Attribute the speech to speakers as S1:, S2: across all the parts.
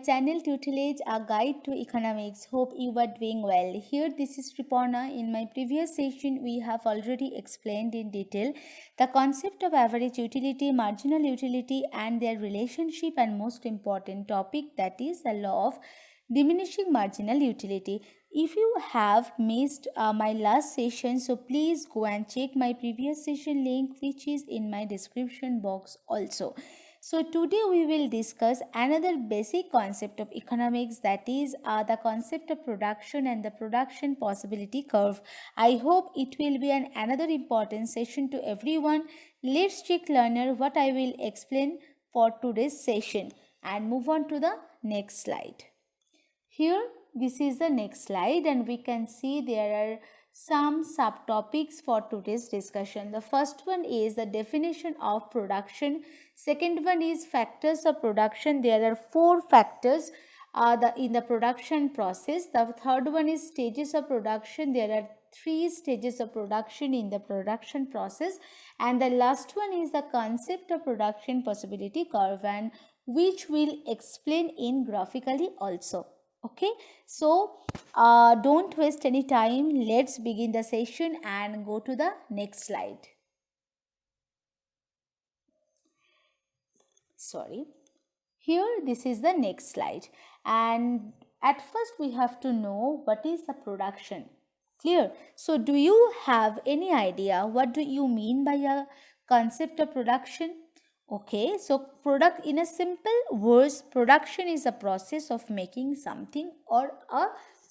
S1: channel Tutelage, a guide to economics. Hope you are doing well. Here, this is Tripona. In my previous session, we have already explained in detail the concept of average utility, marginal utility, and their relationship, and most important topic, that is the law of diminishing marginal utility. If you have missed my last session, so please go and check my previous session link, which is in my description box also. So today we will discuss another basic concept of economics, that is the concept of production and the production possibility curve. I hope it will be another important session to everyone. Let's check learner what I will explain for today's session and move on to the next slide. Here this is the next slide and we can see there are some subtopics for today's discussion. The first one is the definition of production. Second one is factors of production. There are 4 factors in the production process. The third one is stages of production. There are 3 stages of production in the production process. And the last one is the concept of production possibility curve, and which we'll explain in graphically also. Okay, so don't waste any time. Let's begin the session and go to the next slide. Sorry. Here this is the next slide, and at first we have to know what is the production. Clear? So do you have any idea what do you mean by a concept of production? Okay, so product, in a simple words, production is a process of making something or a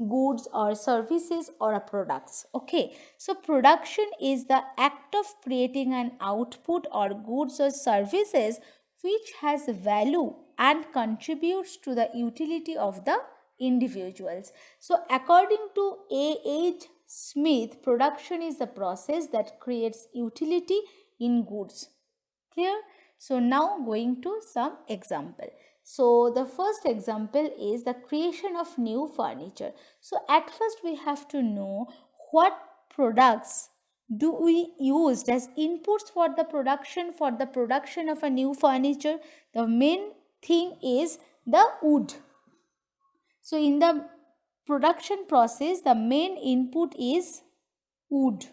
S1: goods or services or a products. Okay, so production is the act of creating an output or goods or services which has value and contributes to the utility of the individuals. So according to A.H. Smith, production is the process that creates utility in goods. Clear? So now going to some example. So the first example is the creation of new furniture. So at first we have to know what products do we use as inputs for the production of a new furniture. The main thing is the wood. So in the production process, the main input is wood.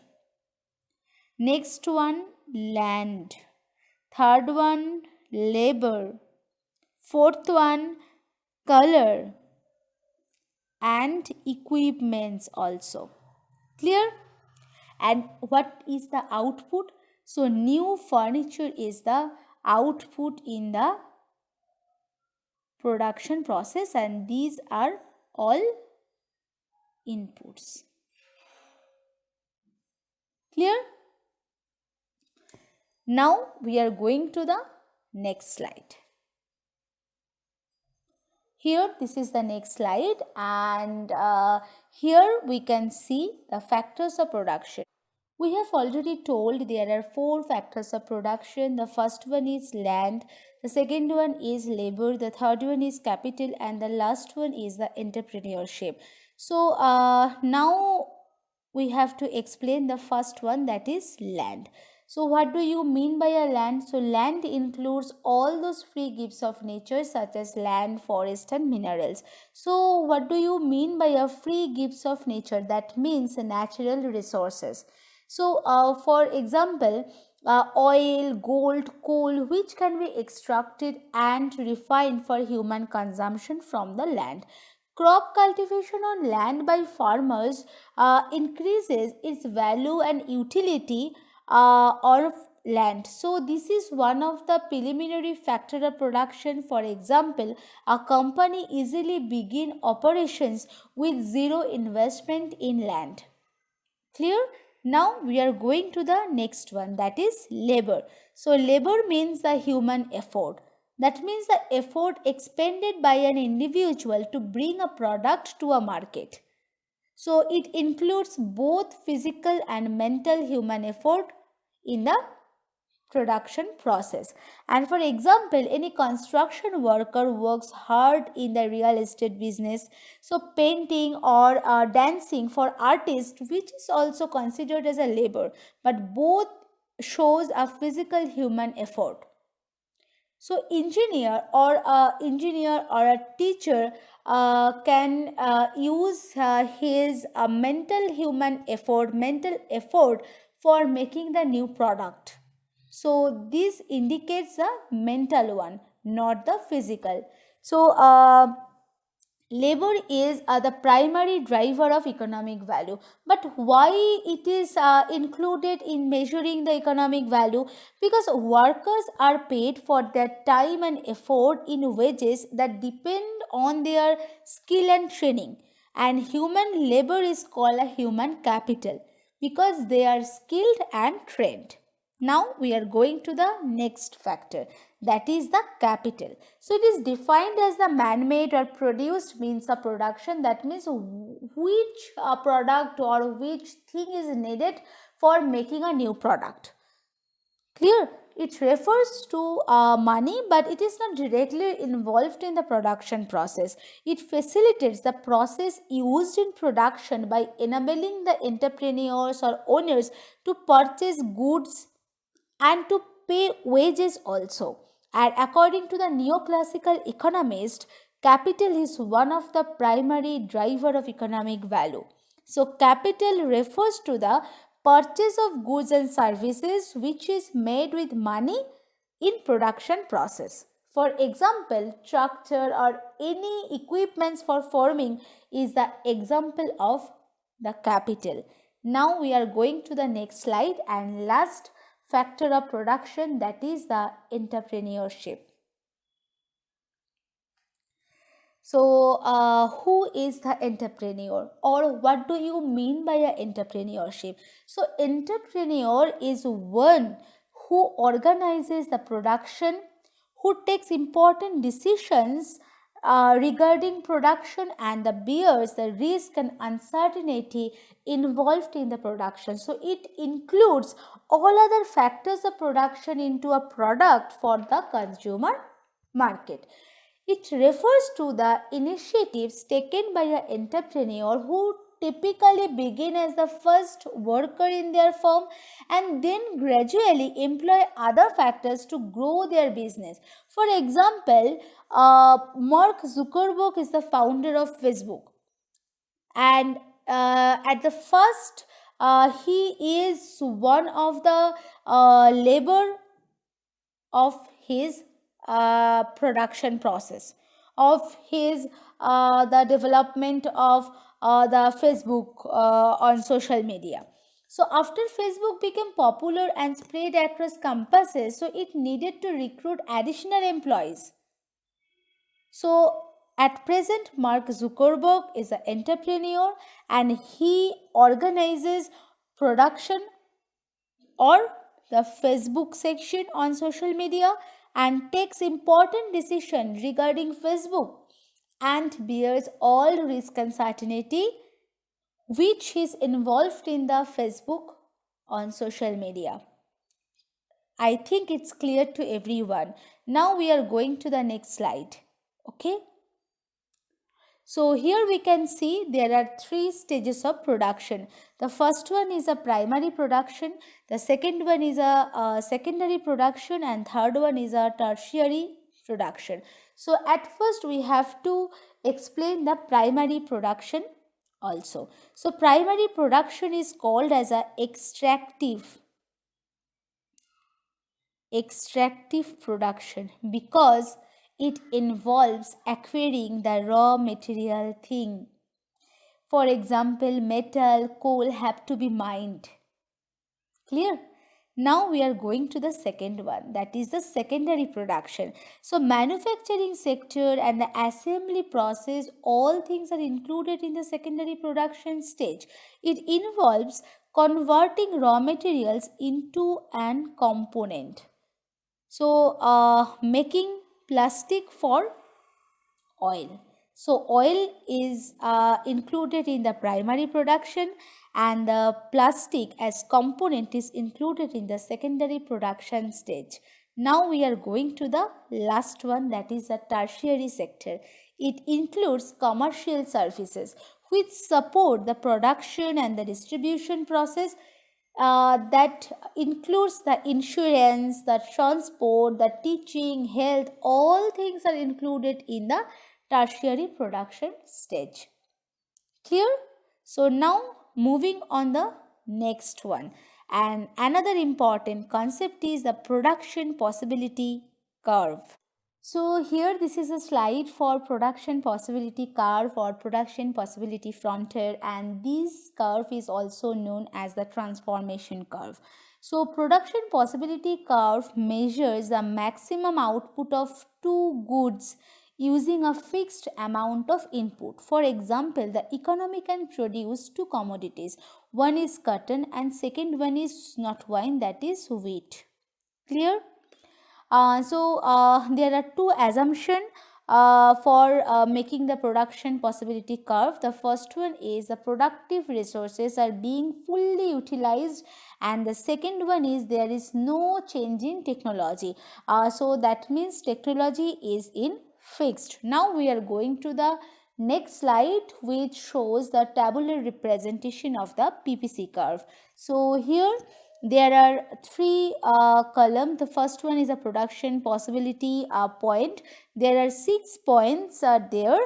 S1: Next one, land. Third one, labor. Fourth one, color and equipments also. Clear? And what is the output? So new furniture is the output in the production process, and these are all inputs. Clear? Now we are going to the next slide. Here this is the next slide, and here we can see the factors of production. We have already told there are 4 factors of production. The first one is land, the second one is labor, the third one is capital, and the last one is the entrepreneurship. So now we have to explain the first one, that is land. So what do you mean by a land? So land includes all those free gifts of nature such as land, forest and minerals. So what do you mean by a free gifts of nature? That means natural resources. So for example, oil, gold, coal, which can be extracted and refined for human consumption from the land. Crop cultivation on land by farmers increases its value and utility of land. So this is one of the preliminary factor of production. For example, a company easily begin operations with zero investment in land. Clear? Now we are going to the next one, that is labor. So labor means the human effort. That means the effort expended by an individual to bring a product to a market. So it includes both physical and mental human effort in the production process. And for example, any construction worker works hard in the real estate business. So painting or dancing for artists, which is also considered as a labor, but both shows a physical human effort. So engineer or a teacher can use his mental effort for making the new product. So this indicates the mental one, not the physical. So labor is the primary driver of economic value. But why it is included in measuring the economic value? Because workers are paid for their time and effort in wages that depend on their skill and training, and human labor is called a human capital because they are skilled and trained. Now we are going to the next factor, that is the capital. So it is defined as the man-made or produced means of production. That means which product or which thing is needed for making a new product. Clear? It refers to money, but it is not directly involved in the production process. It facilitates the process used in production by enabling the entrepreneurs or owners to purchase goods and to pay wages also. And according to the neoclassical economist, capital is one of the primary driver of economic value. So capital refers to the purchase of goods and services which is made with money in production process. For example, tractor or any equipments for farming is the example of the capital. Now we are going to the next slide and last factor of production, that is the entrepreneurship. So who is the entrepreneur, or what do you mean by a entrepreneurship? So entrepreneur is one who organizes the production, who takes important decisions regarding production, and the bears the risk and uncertainty involved in the production. So it includes all other factors of production into a product for the consumer market. It refers to the initiatives taken by an entrepreneur who typically begin as the first worker in their firm and then gradually employ other factors to grow their business. For example, Mark Zuckerberg is the founder of Facebook, and at the first he is one of the labor of his production process, of his the development of the Facebook on social media. So after Facebook became popular and spread across campuses, so it needed to recruit additional employees. So at present, Mark Zuckerberg is an entrepreneur and he organizes production or the Facebook section on social media and takes important decisions regarding Facebook and bears all risk and certainty which is involved in the Facebook on social media. I think it's clear to everyone. Now we are going to the next slide. Okay. So here we can see there are three stages of production. The first one is a primary production, the second one is a secondary production, and third one is a tertiary production. So at first we have to explain the primary production also. So primary production is called as a extractive production because it involves acquiring the raw material thing. For example, metal, coal have to be mined. Clear? Now we are going to the second one, that is the secondary production. So manufacturing sector and the assembly process, all things are included in the secondary production stage. It involves converting raw materials into an component. So making plastic for oil. So oil is included in the primary production and the plastic as component is included in the secondary production stage. Now we are going to the last one, that is the tertiary sector. It includes commercial services which support the production and the distribution process. that includes the insurance, the transport, the teaching, health, all things are included in the tertiary production stage. Clear? So now moving on the next one. And another important concept is the production possibility curve. So here this is a slide for production possibility curve or production possibility frontier, and this curve is also known as the transformation curve. So production possibility curve measures the maximum output of two goods using a fixed amount of input. For example, the economy can produce two commodities. One is cotton and second one is not wine, that is wheat. Clear? There are two assumptions for making the production possibility curve. The first one is the productive resources are being fully utilized, and the second one is there is no change in technology. So that means technology is in fixed. Now we are going to the next slide, which shows the tabular representation of the PPC curve. So here there are three columns. The first one is a production possibility point. There are 6 points there,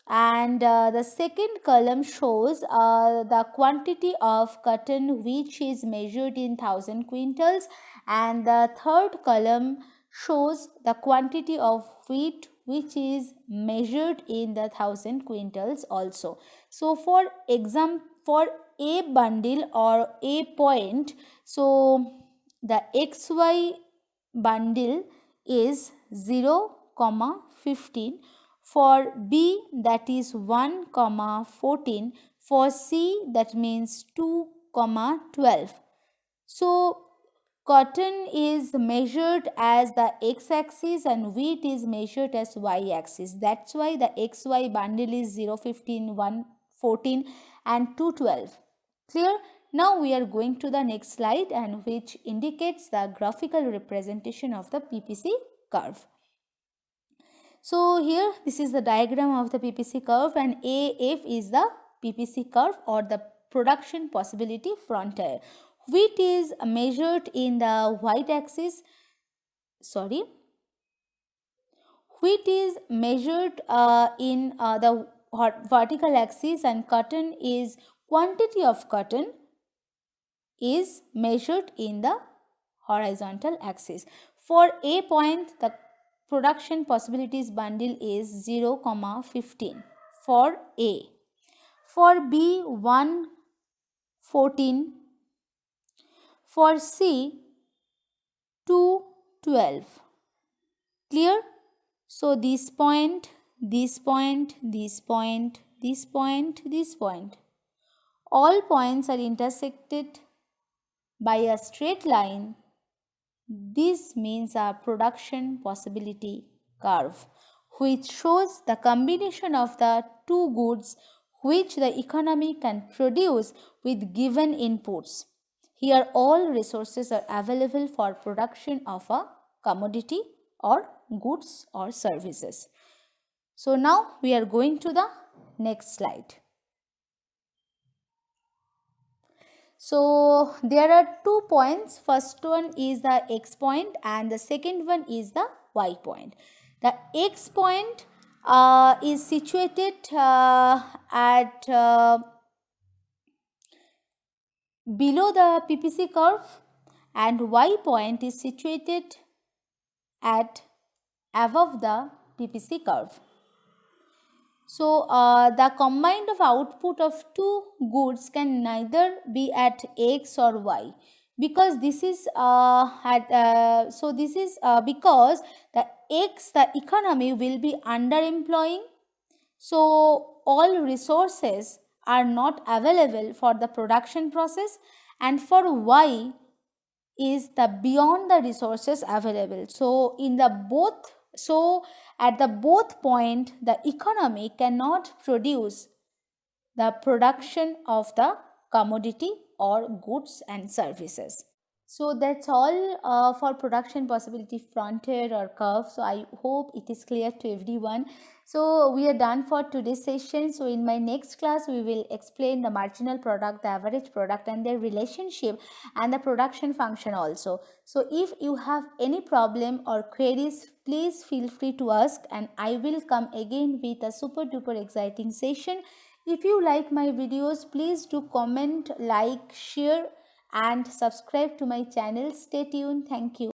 S1: and the second column shows the quantity of cotton which is measured in 1000 quintals, and the third column shows the quantity of wheat which is measured in the 1000 quintals also. So for example, for a bundle or a point, so the XY bundle is 0, 15. For B, that is 1, 14. For C, that means 2, 12. So cotton is measured as the x-axis and wheat is measured as y-axis. That's why the XY bundle is 0, 15, 1, 14 and 2, 12. Clear? Now we are going to the next slide, and which indicates the graphical representation of the PPC curve. So here this is the diagram of the PPC curve, and AF is the PPC curve or the production possibility frontier. Wheat is measured in the y-axis. Wheat is measured in the vertical axis, and cotton is quantity of cotton is measured in the horizontal axis. For A point, the production possibilities bundle is 0, 15 for A. For B, 1, 14. For C, 2, 12. Clear? So this point, this point, this point, this point, this point. All points are intersected by a straight line. This means a production possibility curve, which shows the combination of the two goods which the economy can produce with given inputs. Here all resources are available for production of a commodity or goods or services. So now we are going to the next slide. So there are 2 points. First one is the X point and the second one is the Y point. The X point is situated at below the PPC curve, and Y point is situated at above the PPC curve. So the combined of output of two goods can neither be at X or Y, because this is because the X, the economy will be underemploying, so all resources are not available for the production process, and for Y is the beyond the resources available. So in the both, so at the both point, the economy cannot produce the production of the commodity or goods and services. So that's all for production possibility frontier or curve. So I hope it is clear to everyone. So we are done for today's session. So in my next class, we will explain the marginal product, the average product, and their relationship, and the production function also. So if you have any problem or queries, please feel free to ask, and I will come again with a super duper exciting session. If you like my videos, please do comment, like, share, and subscribe to my channel. Stay tuned. Thank you.